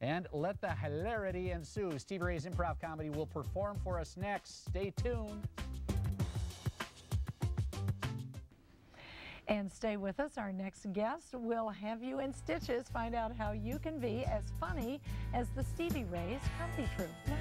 And let the hilarity ensue. Stevie Ray's improv comedy will perform for us next. Stay tuned. And stay with us. Our next guest will have you in stitches. Find out how you can be as funny as the Stevie Ray's comedy troupe. Next.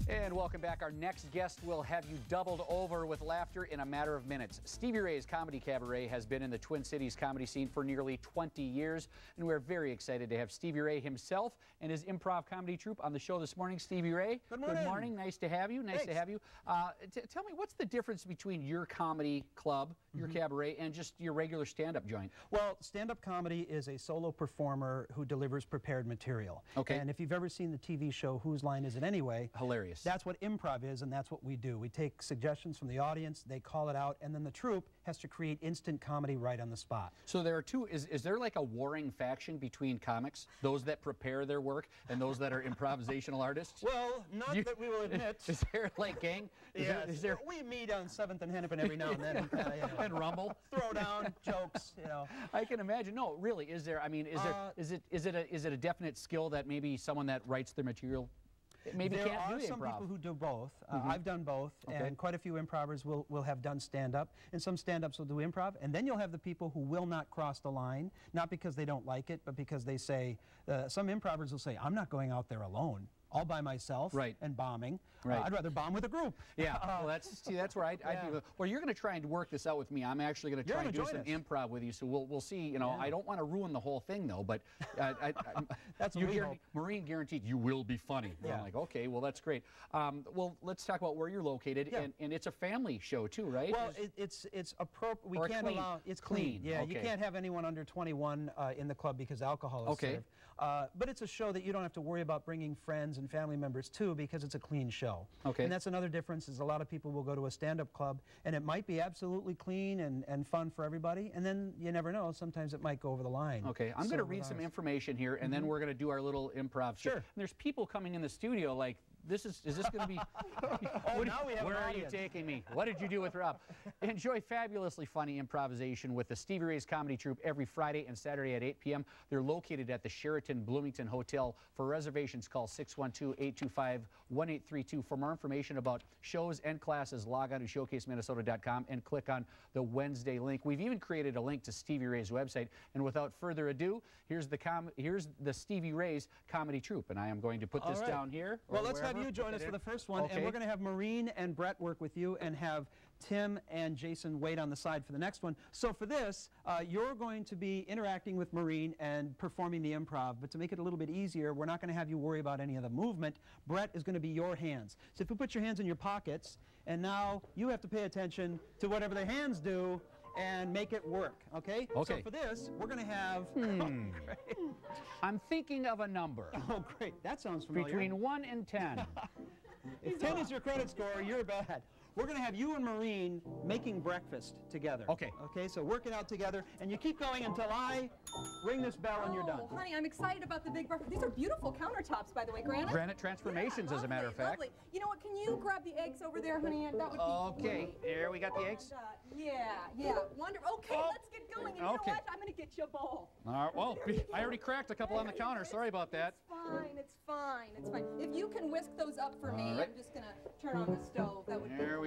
And welcome back. Our next guest will have you doubled over with laughter in a matter of minutes. Stevie Ray's Comedy Cabaret has been in the Twin Cities comedy scene for nearly 20 years, and we're very excited to have Stevie Ray himself and his improv comedy troupe on the show this morning. Stevie Ray, good morning. Good morning. Nice to have you. Nice to have you. Tell me, what's the difference between your comedy club, your cabaret, and just your regular stand-up joint? Well, stand-up comedy is a solo performer who delivers prepared material. Okay. And if you've ever seen the TV show Whose Line Is It Anyway? Hilarious. That's what improv is, and that's what we do. We take suggestions from the audience, they call it out, and then the troupe has to create instant comedy right on the spot. So there are two, is there like a warring faction between comics? Those that prepare their work and those that are improvisational artists? Well, not that we will admit. Is there like gang? Is there, we meet on 7th and Hennepin every now and then. And rumble? Throw down jokes, you know. I can imagine. No, really, is there, I mean, is it a definite skill that maybe someone that writes their material maybe there can't are do some improv? people who do both. I've done both, and quite a few improvers will have done stand-up, and some stand-ups will do improv, and then you'll have the people who will not cross the line, not because they don't like it, but because they say, some improvers will say, I'm not going out there alone, all by myself, and bombing. I'd rather bomb with a group. Yeah, well, that's where I'd be. Well, you're going to try and work this out with me. I'm actually going to try and do some improv with you, so we'll see. You know, I don't want to ruin the whole thing, though, but that's what we hope. Maureen guaranteed you will be funny. Yeah. I'm like, okay, well, that's great. Well, let's talk about where you're located, and it's a family show, too, right? Well, it's appropriate. We can't allow, it's clean. Yeah, you can't have anyone under 21 in the club because alcohol is served. But it's a show that you don't have to worry about bringing friends and family members to because it's a clean show. And that's another difference is a lot of people will go to a stand-up club and it might be absolutely clean and fun for everybody, and then you never know, sometimes it might go over the line. Okay, I'm going to read some information here, and then we're going to do our little improv. Sure. And there's people coming in the studio like, is this going to be... Where are you taking me? What did you do with Rob? Enjoy fabulously funny improvisation with the Stevie Ray's Comedy Troupe every Friday and Saturday at 8 p.m. They're located at the Sheraton Bloomington Hotel. For reservations, call 612-825-1832. For more information about shows and classes, log on to showcaseminnesota.com and click on the Wednesday link. We've even created a link to Stevie Ray's website. And without further ado, here's the Stevie Ray's Comedy Troupe. And I am going to put this down here. Well, let's have you join us for the first one, and we're going to have Maureen and Brett work with you and have Tim and Jason wait on the side for the next one. So for this, you're going to be interacting with Maureen and performing the improv, but to make it a little bit easier, we're not going to have you worry about any of the movement. Brett is going to be your hands. So if you put your hands in your pockets, and now you have to pay attention to whatever the hands do and make it work, okay? So for this, we're going to have... I'm thinking of a number. Oh, great. That sounds familiar. Between 1 and 10. If 10 is your credit score, you're bad. We're going to have you and Maureen making breakfast together. Okay, so work it out together, and you keep going until I ring this bell and you're done. Oh, honey, I'm excited about the big breakfast. These are beautiful countertops, by the way. Granite transformations, as a matter of fact. Lovely. You know what? Can you grab the eggs over there, honey? That would be great. Here we got the eggs. Yeah, wonderful. Okay, let's get going. And you know what? I'm going to get you a bowl. Well, I already cracked a couple on the counter. Sorry about that. It's fine. If you can whisk those up for me, I'm just going to turn on the stove. That would be great.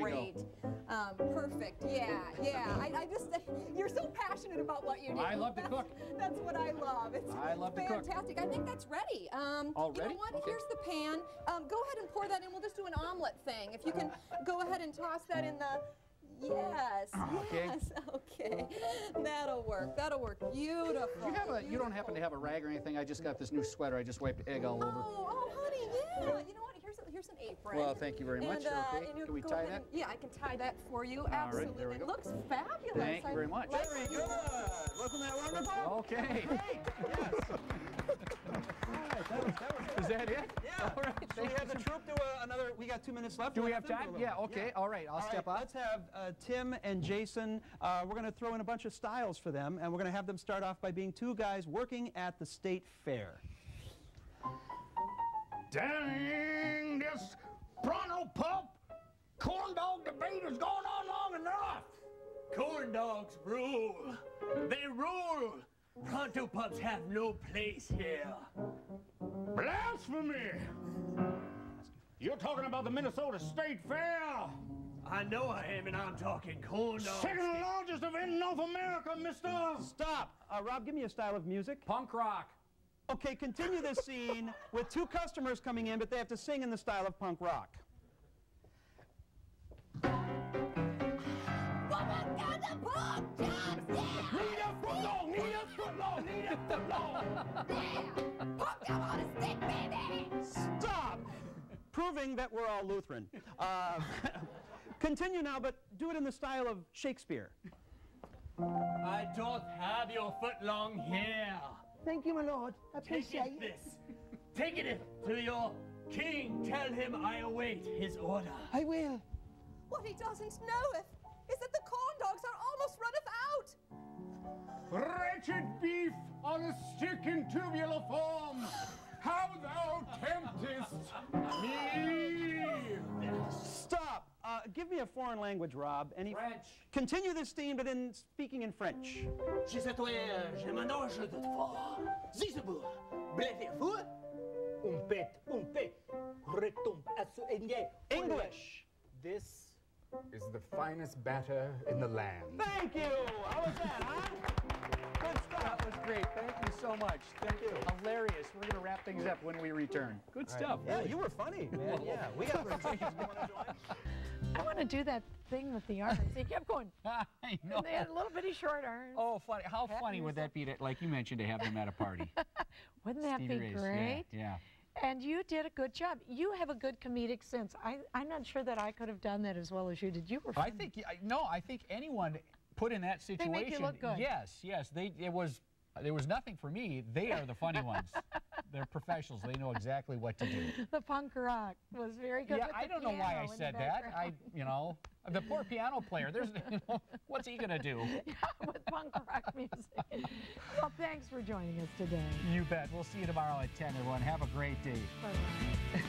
Perfect. Yeah. I just, you're so passionate about what you do. I love to cook. That's what I love. It's fantastic. I think that's ready. All ready? You know what? Here's the pan. Go ahead and pour that in. We'll just do an omelet thing. If you can go ahead and toss that in the... Yes. Okay. That'll work. Beautiful. You don't happen to have a rag or anything? I just got this new sweater. I just wiped egg all over. Oh, honey, yeah. You know what? Here's an apron. Well, thank you very much. Can we tie that? Yeah, I can tie that for you. Absolutely. Right, there we go. It looks fabulous. Thank you very much. Very good. Wasn't that wonderful? Okay. Great. Yes. Is that it? Yeah. All right. So we have the troupe do another. We got 2 minutes left. Do we have time? Yeah. Okay. All right. I'll step up. Let's have Tim and Jason. We're going to throw in a bunch of styles for them, and we're going to have them start off by being two guys working at the state fair. Dang, this Bronco Pup corn dog debate has gone on long enough. Corn dogs rule. They rule. Pronto pups have no place here. Blasphemy! You're talking about the Minnesota State Fair. I know I am, and I'm talking corn dogs. Second largest event in North America, mister. Stop. Rob, give me a style of music. Punk rock. Okay, continue this scene with two customers coming in, but they have to sing in the style of punk rock. Stop! Proving that we're all Lutheran. Continue now, but do it in the style of Shakespeare. I don't have your foot-long hair. Thank you, my lord. I Take appreciate it this. Take it to your king. Tell him I await his order. I will. What he doesn't know is that the corn dogs are almost runneth out. Wretched beef on a stick in tubular form. How thou temptest me. Stop. Give me a foreign language, Rob. French. Continue this theme, but then speaking in French. Je sais toi, je m'annonce de fort. Zizabou, blessez-vous. Retombe à ce ennemi. English. This is the finest batter in the land. Thank you. How was that, huh? Good stuff. That was great. Thank you so much. Thank you. Hilarious. We're going to wrap things up when we return. Good stuff. Yeah, you were funny, man. Yeah, we got presentations. You want to join? I want to do that thing with the arms. He kept going. I know. They had little bitty short arms. Oh, funny. How funny would that be, to, like you mentioned, to have them at a party? Wouldn't that Stevie be Ray's, great? Yeah. And you did a good job. You have a good comedic sense. I'm not sure that I could have done that as well as you did. You were funny. I think anyone put in that situation. They make you look good. Yes. There was nothing for me. They are the funny ones. They're professionals. They know exactly what to do. The punk rock was very good. Yeah, with I the don't know why I piano in said the that. background. The poor piano player. What's he gonna do? Yeah, with punk rock music. Well, thanks for joining us today. You bet. We'll see you tomorrow at 10, everyone. Have a great day. Bye-bye.